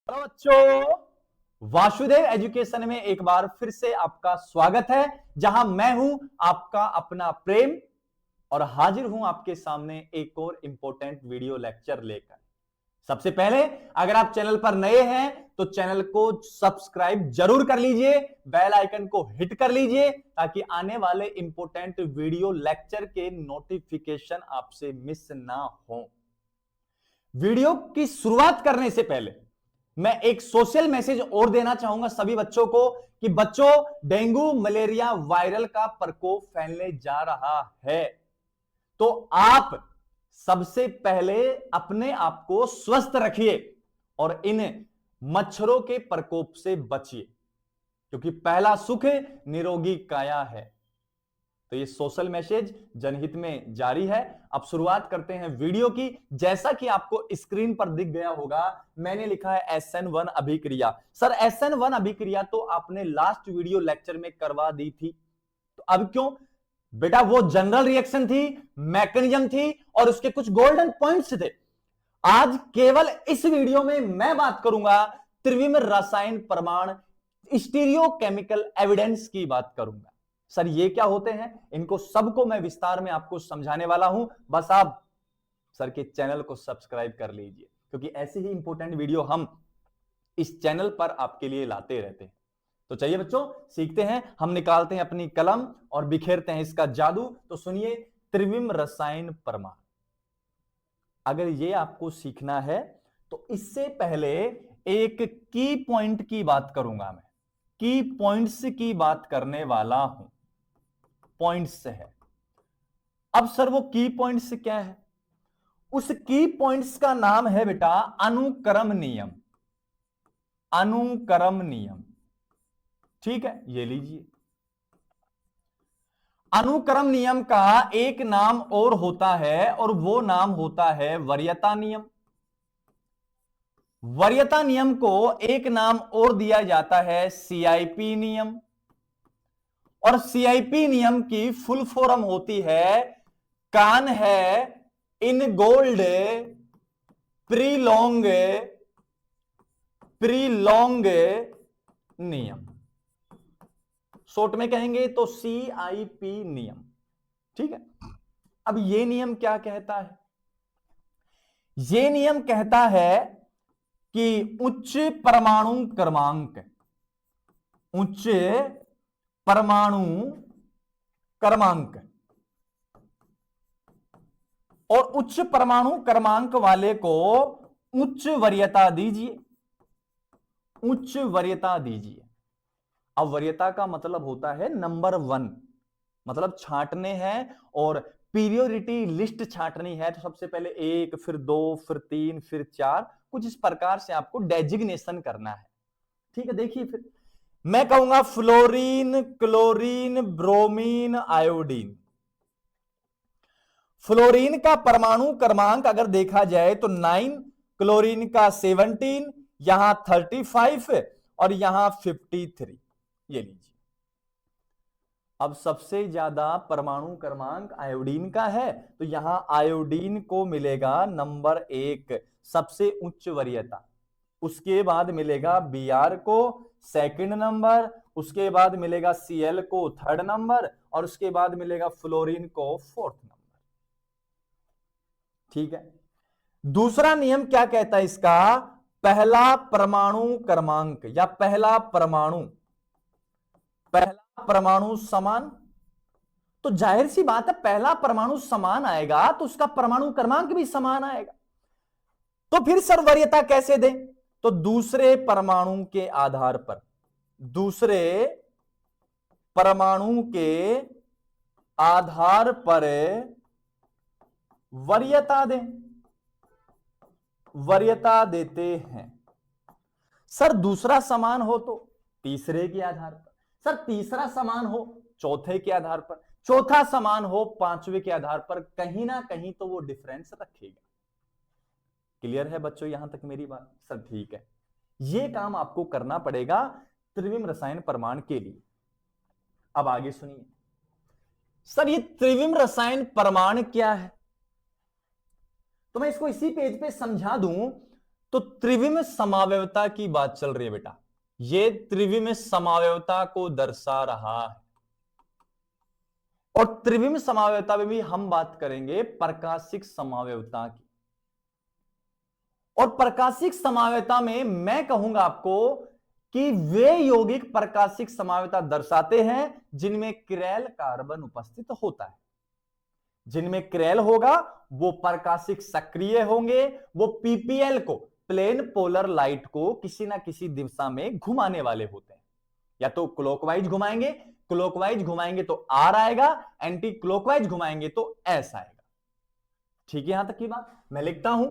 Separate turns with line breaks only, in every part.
Hello बच्चों, Vasudev education में एक बार फिर से आपका स्वागत है, जहां मैं हूं आपका अपना प्रेम और हाजिर हूं आपके सामने एक और इंपॉर्टेंट वीडियो लेक्चर लेकर। सबसे पहले अगर आप चैनल पर नए हैं तो चैनल को सब्सक्राइब जरूर कर लीजिए, बेल आइकन को हिट कर लीजिए ताकि आने वाले इंपॉर्टेंट वीडियो लेक्चर के नोटिफिकेशन आपसे मिस ना हो। वीडियो की शुरुआत करने से पहले मैं एक सोशल मैसेज और देना चाहूंगा सभी बच्चों को कि बच्चों, डेंगू मलेरिया वायरल का प्रकोप फैलने जा रहा है, तो आप सबसे पहले अपने आप को स्वस्थ रखिए और इन मच्छरों के प्रकोप से बचिए, क्योंकि पहला सुख निरोगी काया है। तो ये सोशल मैसेज जनहित में जारी है। अब शुरुआत करते हैं वीडियो की। जैसा कि आपको स्क्रीन पर दिख गया होगा, मैंने लिखा है SN1 अभिक्रिया। सर SN1 अभिक्रिया तो आपने लास्ट वीडियो लेक्चर में करवा दी थी, तो अब क्यों? बेटा वो जनरल रिएक्शन थी, मैकेनिज्म थी और उसके कुछ गोल्डन पॉइंट्स थे। आज केवल इस वीडियो में मैं बात करूंगा त्रिविम रसायन प्रमाण, स्टीरियोकेमिकल एविडेंस की बात करूंगा। सर ये क्या होते हैं, इनको सबको मैं विस्तार में आपको समझाने वाला हूं। बस आप सर के चैनल को सब्सक्राइब कर लीजिए, क्योंकि ऐसी ही इंपॉर्टेंट वीडियो हम इस चैनल पर आपके लिए लाते रहते हैं। तो चलिए बच्चों, सीखते हैं, हम निकालते हैं अपनी कलम और बिखेरते हैं इसका जादू। तो सुनिए, त्रिविम रसायन प्रमाण अगर ये आपको सीखना है तो इससे पहले एक की पॉइंट की बात करूंगा। मैं की पॉइंट्स की बात करने वाला हूं। पॉइंट्स है। अब सर वो की पॉइंट्स क्या है? उस की पॉइंट्स का नाम है बेटा अनुक्रम नियम। अनुक्रम नियम, ठीक है, ये लीजिए। अनुक्रम नियम का एक नाम और होता है और वो नाम होता है वरीयता नियम। वरीयता नियम को एक नाम और दिया जाता है CIP नियम, और CIP नियम की फुल फॉर्म होती है कान है इन गोल्ड प्रीलोंग प्रीलोंग नियम। शॉर्ट में कहेंगे तो CIP नियम, ठीक है। अब ये नियम क्या कहता है? ये नियम कहता है कि उच्च परमाणु क्रमांक, उच्च परमाणु क्रमांक और उच्च परमाणु क्रमांक वाले को उच्च वरीयता दीजिए। उच्च वरीयता दीजिए। अब वरीयता का मतलब होता है नंबर 1, मतलब छांटने हैं और पीरियोडिटी लिस्ट छांटनी है, तो सबसे पहले 1, फिर 2, फिर 3, फिर 4, कुछ इस प्रकार से आपको डेजिग्नेशन करना है, ठीक है। देखिए, फिर मैं कहूंगा fluorine, chlorine, bromine, iodine. Fluorine का परमाणु क्रमांक अगर देखा जाए तो 9, क्लोरीन का 17, यहां 35 और यहां 53, ये लीजिए। अब सबसे ज्यादा परमाणु क्रमांक आयोडीन का है, तो यहां आयोडीन को मिलेगा नंबर 1, सबसे उच्च वरीयता। उसके बाद मिलेगा Br को सेकंड नंबर, उसके बाद मिलेगा Cl को थर्ड नंबर और उसके बाद मिलेगा फ्लोरीन को फोर्थ नंबर, ठीक है। दूसरा नियम क्या कहता है इसका? पहला परमाणु क्रमांक या पहला परमाणु समान, तो जाहिर सी बात है पहला परमाणु समान आएगा तो उसका परमाणु क्रमांक भी समान आएगा। तो फिर सर वरीयता कैसे दें? तो दूसरे परमाणु के आधार पर, दूसरे परमाणु के आधार पर वरीयता दें, वरीयता देते हैं। सर दूसरा समान हो तो तीसरे के आधार पर, सर तीसरा समान हो चौथे के आधार पर, चौथा समान हो पांचवें के आधार पर, कहीं ना कहीं तो वो डिफरेंस रखेगा। क्लियर है बच्चों यहां तक मेरी बात? सर ठीक है, ये काम आपको करना पड़ेगा त्रिविम रसायन प्रमाण के लिए। अब आगे सुनिए, सर ये त्रिविम रसायन प्रमाण क्या है? तो मैं इसको इसी पेज पे समझा दूं। तो त्रिविम समावयवता की बात चल रही है बेटा, ये त्रिविम समावयवता को दर्शा रहा है। और त्रिविम समावयवता में भी हम बात करेंगे प्रकाशिक समावयवता की। और प्रकाशिक समावयवता में मैं कहूंगा आपको कि वे यौगिक प्रकाशिक समावयवता दर्शाते हैं जिनमें किरैल कार्बन उपस्थित होता है। जिनमें किरैल होगा वो प्रकाशिक सक्रिय होंगे, वो पीपीएल को, प्लेन पोलर लाइट को किसी ना किसी दिशा में घुमाने वाले होते हैं। या तो क्लॉकवाइज घुमाएंगे, क्लॉकवाइज घुमाएंगे तो आर आएगा, एंटी क्लॉकवाइज घुमाएंगे तो एस आएगा। ठीक है, यहां तक की बात। मैं लिखता हूं,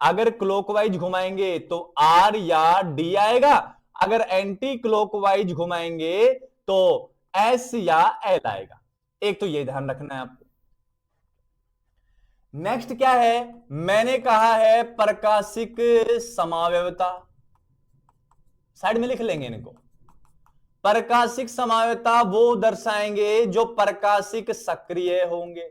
अगर क्लॉकवाइज घुमाएंगे तो आर या डी आएगा, अगर एंटी क्लॉकवाइज घुमाएंगे तो एस या एल आएगा। एक तो ये ध्यान रखना है आपको। नेक्स्ट क्या है, मैंने कहा है प्रकाशिक समावयवता, साइड में लिख लेंगे इनको। प्रकाशिक समावयवता वो दर्शाएंगे जो प्रकाशिक सक्रिय होंगे।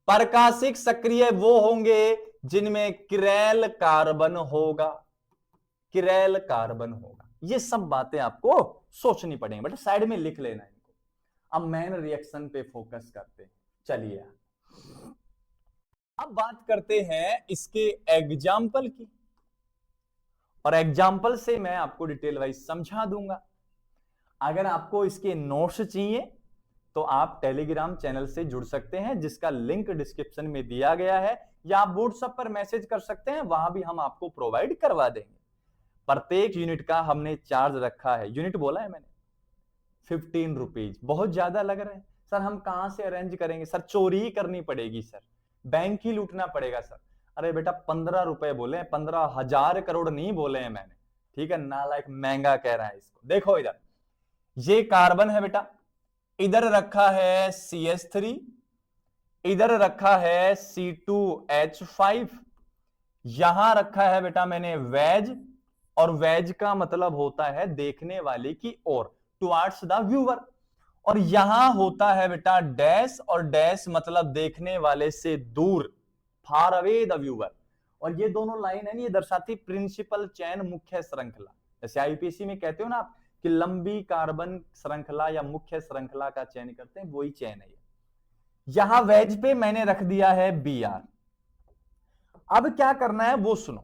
प्रकाशिक सक्रिय वो होंगे जिनमें किरैल कार्बन होगा, किरैल कार्बन होगा। ये सब बातें आपको सोचनी पड़ेंगी, बट साइड में लिख लेना इनको। अब मेन रिएक्शन पे फोकस करते हैं। चलिए अब बात करते हैं इसके एग्जाम्पल की, और एग्जाम्पल से मैं आपको डिटेल वाइज समझा दूंगा। अगर आपको इसके नोट्स चाहिए तो आप टेलीग्राम चैनल से जुड़ सकते हैं, जिसका लिंक डिस्क्रिप्शन में दिया गया है, या आप व्हाट्सएप पर मैसेज कर सकते हैं, वहां भी हम आपको प्रोवाइड करवा देंगे। प्रत्येक यूनिट का हमने चार्ज रखा है, यूनिट बोला है मैंने, 15 रुपीज। बहुत ज्यादा लग रहे हैं सर, हम कहां से अरेंज करेंगे सर, चोरी ही करनी पड़ेगी सर, बैंक ही लूटना पड़ेगा सर। अरे बेटा 15 रुपए बोले, 15,000 करोड़ नहीं बोले हैं मैंने, ठीक है, नालायक महंगा कह रहा है इसको। देखो इधर ये कार्बन है बेटा, इधर रखा है CH3, इधर रखा है C2H5, यहां रखा है बेटा मैंने वेज, और वेज का मतलब होता है देखने वाले की ओर, टुवर्ड्स द व्यूअर। और यहां होता है बेटा डैश, और डैश मतलब देखने वाले से दूर, फार अवे द व्यूअर। और ये दोनों लाइन है, ये दर्शाती प्रिंसिपल चैन, मुख्य श्रृंखला। जैसे आईपीएससी में कहते हो ना आप कि लंबी कार्बन श्रृंखला या मुख्य श्रृंखला का चयन करते हैं, वही चैन है ये। यहां वेज पे मैंने रख दिया है Br। अब क्या करना है वो सुनो।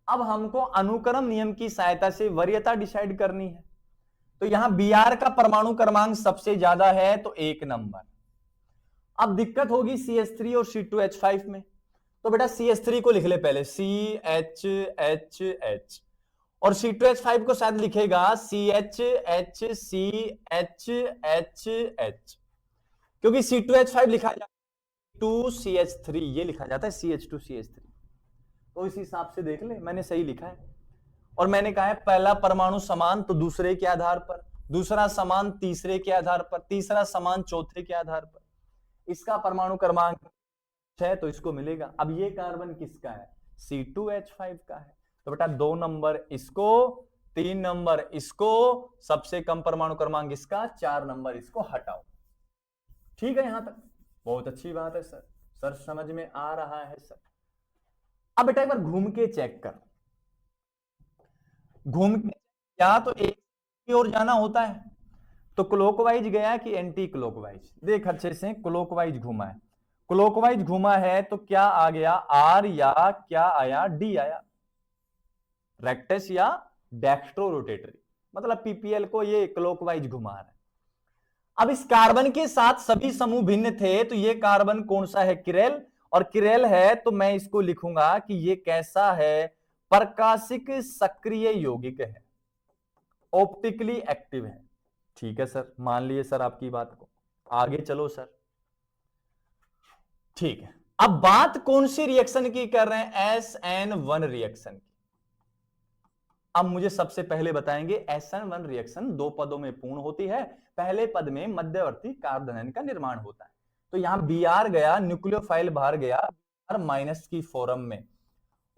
अब हमको अनुक्रम नियम की सहायता से वरीयता डिसाइड करनी है। तो यहां Br का परमाणु क्रमांक सबसे ज्यादा है तो 1 नंबर। अब दिक्कत होगी CH3 और C2H5 में, तो बेटा CH3 को लिख ले पहले, CHHH, और C2H5 को शायद लिखेगा CHHCHHH, क्योंकि C2H5 लिखा जाता है 2CH3, ये लिखा जाता है CH2CH3। तो इस हिसाब से देख ले, मैंने सही लिखा है। और मैंने कहा है पहला परमाणु समान तो दूसरे के आधार पर, दूसरा समान तीसरे के आधार पर, तीसरा समान चौथे के आधार पर। इसका परमाणु क्रमांक 6 तो इसको मिलेगा। अब ये कार्बन किसका है, C2H5 का है, तो बेटा 2 नंबर इसको, 3 नंबर इसको, सबसे कम परमाणु क्रमांक इसका, 4 नंबर इसको हटाओ। ठीक है, यहां तक बहुत अच्छी बात है सर, सर समझ में आ रहा है सर। अब बेटा एक बार घूम के चेक कर, घूम के या तो एक की ओर जाना होता है तो क्लॉकवाइज गया कि एंटी क्लॉकवाइज, देख अच्छे से, क्लॉकवाइज घुमा है, क्लॉकवाइज घुमा है तो क्या आ गया आर, या क्या आया डी आया, रेक्टस या डेक्स्ट्रो रोटेटरी, मतलब पीपीएल को ये क्लॉकवाइज घुमा रहा है। अब इस कार्बन के साथ सभी समूह भिन्न थे, तो ये कार्बन कौन सा है, किरैल, और किरैल है तो मैं इसको लिखूंगा कि ये कैसा है, प्रकाशिक सक्रिय यौगिक है, ऑप्टिकली एक्टिव है। ठीक है सर, मान लिए सर आपकी बात को, आगे चलो सर। ठीक है, अब बात कौन सी रिएक्शन की कर रहे हैं, SN1 रिएक्शन की। अब मुझे सबसे पहले बताएंगे SN1 रिएक्शन 2 पदों में पूर्ण होती है। पहले पद में मध्यवर्ती कार्बन का निर्माण होता है। तो यहां Br गया, न्यूक्लियोफाइल बाहर गया Br माइनस की फॉर्म में,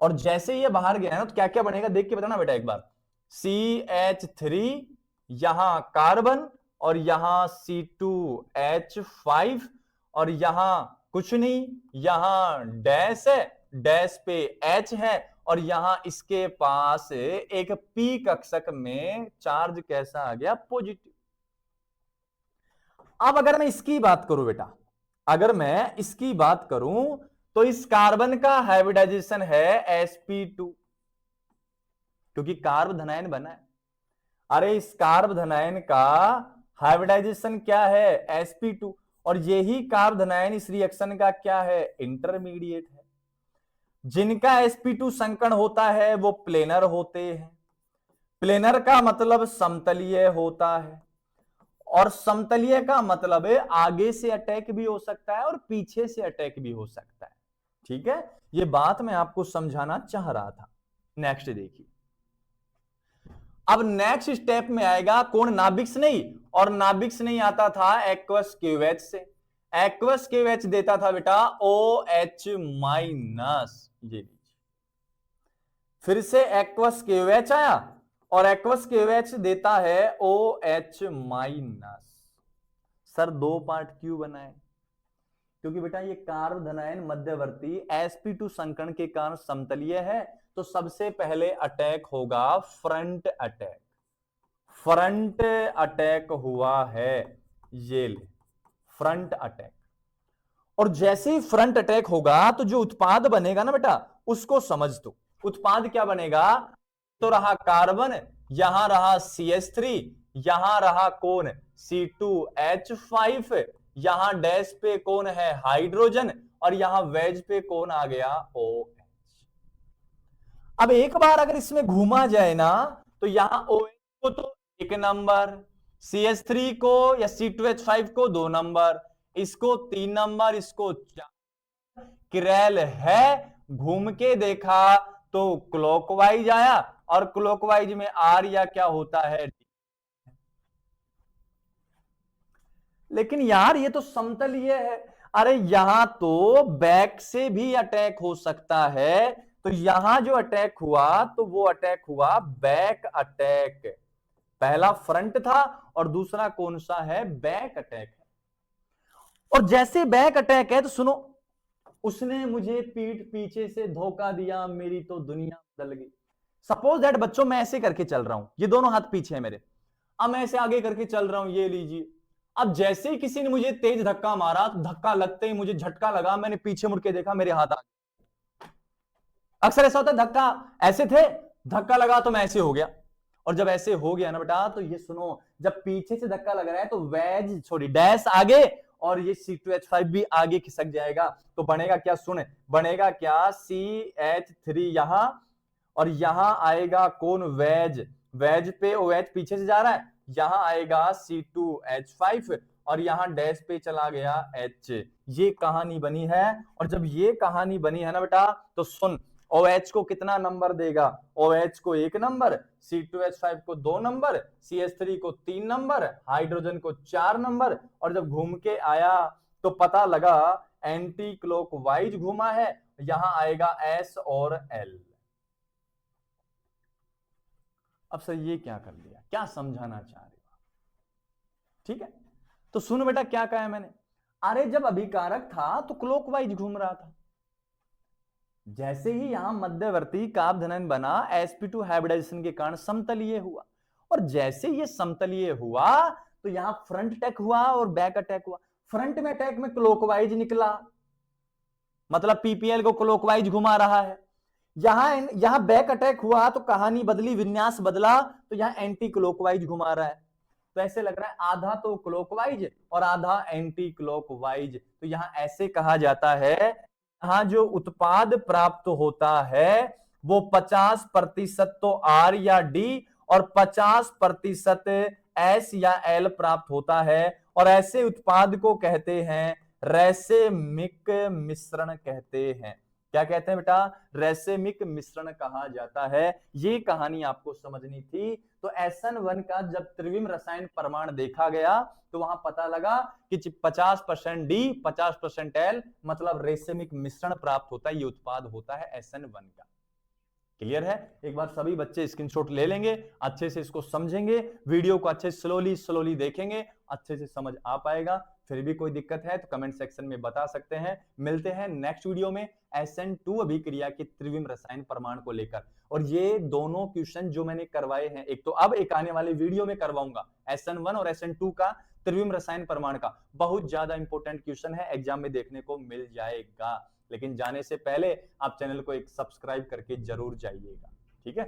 और जैसे ये बाहर गया ना तो क्या क्या बनेगा देख के बताना बेटा एक बार, CH3, यहां कार्बन, और यहां C2H5, और यहां कुछ नहीं, यहां डैश है, डैश पे H है, और यहां इसके पास एक पी कक्षक में चार्ज कैसा आ गया, पॉजिटिव। अब अगर मैं इसकी बात करूं बेटा, अगर मैं इसकी बात करूं तो इस कार्बन का हाइब्रिडाइजेशन है sp2, क्योंकि कार्ब धनायन बना है। अरे इस कार्ब धनायन का हाइब्रिडाइजेशन क्या है, sp2, और यही कार्ब धनायन इस रिएक्शन का क्या है, इंटरमीडिएट है। जिनका sp2 संकरण होता है वो प्लेनर होते हैं। प्लेनर का मतलब समतलीय होता है, और समतलीय का मतलब है आगे से अटैक भी हो सकता है और पीछे से अटैक भी हो सकता है। ठीक है, ये बात मैं आपको समझाना चाह रहा था। नेक्स्ट देखिए, अब नेक्स्ट स्टेप में आएगा कौन, नाभिक्स नहीं, और नाभिक्स नहीं आता था एक्वस क्यूएच से। एक्वस क्यूएच देता था बेटा OH माइनस, ये लीजिए, फिर से एक्वस क्यूएच आया और एक्वस क्यूएच देता है OH माइनस। सर दो पार्ट क्यों बनाए, क्योंकि बेटा ये कार्ब धनायन मध्यवर्ती sp2 संकरण के कारण समतलीय है, तो सबसे पहले अटैक होगा फ्रंट अटैक। फ्रंट अटैक हुआ है, ये ले फ्रंट अटैक। और जैसे ही फ्रंट अटैक होगा तो जो उत्पाद बनेगा ना बेटा, उसको समझ दो। उत्पाद क्या बनेगा, तो रहा कार्बन, यहां रहा CH3, यहां रहा कौन, C2H5, यहां डैश पे कौन है हाइड्रोजन, और यहां वेज पे कौन आ गया, OH। अब एक बार अगर इसमें घूमा जाए ना, तो यहां OH को तो 1 नंबर, CH3 को या C2H5 को 2 नंबर, इसको 3 नंबर, इसको 4। किरेल है, घूम के देखा तो क्लॉकवाइज आया, और क्लॉकवाइज में आर या क्या होता है, लेकिन यार ये तो समतलीय है। अरे यहां तो बैक से भी अटैक हो सकता है, तो यहां जो अटैक हुआ तो वो अटैक हुआ बैक अटैक। पहला फ्रंट था और दूसरा कौन सा है, बैक अटैक है। और जैसे बैक अटैक है तो सुनो, उसने मुझे पीठ पीछे से धोखा दिया, मेरी तो दुनिया बदल गई। सपोज दैट बच्चों मैं ऐसे करके चल रहा हूं, ये दोनों हाथ पीछे है मेरे, अब मैं ऐसे आगे करके चल रहा हूं, ये लीजिए। अब जैसे ही किसी ने मुझे तेज धक्का मारा, तो धक्का लगते ही मुझे झटका लगा, मैंने पीछे मुड़ के देखा, मेरे हाथ आ गए। अक्सर ऐसा होता है, धक्का ऐसे थे, धक्का लगा तो मैं ऐसे हो गया। और जब ऐसे हो गया ना बेटा, तो ये सुनो, जब पीछे से धक्का लग रहा है तो वेज सॉरी डैश आगे, और ये C2H5 भी आगे खिसक जाएगा। तो बनेगा क्या, सुन, बनेगा क्या, CH3 यहां, और यहां आएगा कौन, वेज। वेज पे OH पीछे से जा रहा है, यहां आएगा C2H5, और यहां डैश पे चला गया H। ये कहानी बनी है। और जब ये कहानी बनी है ना बेटा, तो सुन, OH को कितना नंबर देगा, OH को 1 नंबर, C2H5 को 2 नंबर, CH3 को 3 नंबर, हाइड्रोजन को 4 नंबर। और जब घूम के आया तो पता लगा एंटी क्लॉकवाइज घूमा है, यहां आएगा S और L। अब सर ये क्या कर लिया, क्या समझाना चाह रहे हो, ठीक है। तो सुनो बेटा क्या कहा है मैंने, अरे जब अभिकारक था तो क्लॉकवाइज घूम रहा था, जैसे ही यहां मध्यवर्ती कार्ब धनायन बना sp2 हाइब्रिडाइजेशन के कारण समतलीय हुआ, और जैसे ये समतलीय हुआ तो यहां फ्रंट अटैक हुआ और बैक अटैक हुआ। फ्रंट में अटैक में क्लॉकवाइज निकला, मतलब पीपीएल को क्लॉकवाइज घुमा रहा है। यहां बैक अटैक हुआ तो कहानी बदली, विन्यास बदला, तो यहां एंटी क्लॉकवाइज घुमा रहा है। तो ऐसे लग रहा है आधा तो क्लॉकवाइज और आधा एंटी क्लॉकवाइज। तो यहां ऐसे कहा जाता है, यहां जो उत्पाद प्राप्त होता है वो 50% तो आर या डी और 50% एस या एल प्राप्त होता है, और ऐसे उत्पाद को कहते हैं रैसेमिक मिश्रण कहते हैं। क्या कहते हैं बेटा, रैसेमिक मिश्रण कहा जाता है। ये कहानी आपको समझनी थी। तो SN1 का जब त्रिविम रसायन प्रमाण देखा गया तो वहां पता लगा कि 50% डी 50% एल, मतलब रेसेमिक मिश्रण प्राप्त होता है, ये उत्पाद होता है SN1 का। क्लियर है, एक बार सभी बच्चे स्क्रीनशॉट ले लेंगे, अच्छे से इसको समझेंगे, वीडियो को अच्छे स्लोली देखेंगे, अच्छे से समझ आ पाएगा। फिर भी कोई दिक्कत है तो कमेंट सेक्शन में बता सकते हैं। मिलते हैं नेक्स्ट वीडियो में SN2 अभिक्रिया की त्रिविम रसायन प्रमाण को लेकर। और ये दोनों क्वेश्चन जो मैंने करवाए हैं, एक तो अब एक आने वाले वीडियो में करवाऊंगा SN1 और SN2 का त्रिविम रसायन प्रमाण का, बहुत ज्यादा इंपॉर्टेंट क्वेश्चन है, एग्जाम में देखने को मिल जाएगा। लेकिन जाने से पहले आप चैनल को एक सब्सक्राइब करके जरूर जाइएगा, ठीक है।